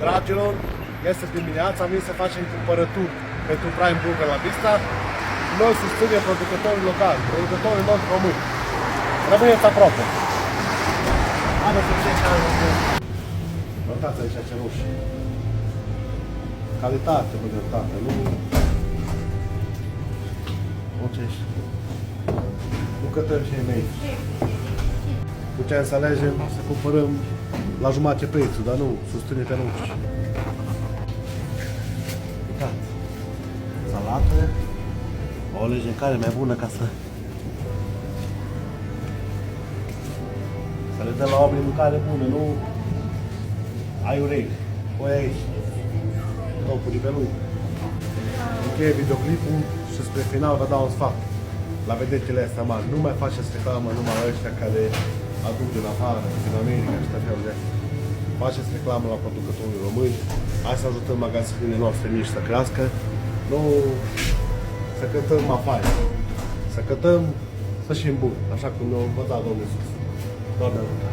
Dragilor, este dimineața, am venit să facem cumpărături pentru Prime Burger la Vista. Noi susținem producătorii locali, producătorii noștri români. Rămâneți aproape. Haideți să vedem care notați aici cenuși. Calitate, băgătate, nu ce ești. Nu cătăm și mei. Putem să alegem să cumpărăm la jumătate prețul, dar nu, susține pe nuci. Uitați, salată, o alegem care e mai bună ca să le dăm la oameni mâncare bună, nu ai urechi, o ai aici, topul de pe lung. Încheie videoclipul și spre final vă dau un sfat la vedetele astea mari. Nu mai faceți reclamă numai la ăștia care aduc din afară, din America și tot felul de astea. Faceți reclamă la producătorii români. Hai să ajutăm magazinele noastre mici să crească. Nu să cântăm afai. Să cântăm să și în bun. Așa cum vă da Domnul Iisus. Doamne ajută!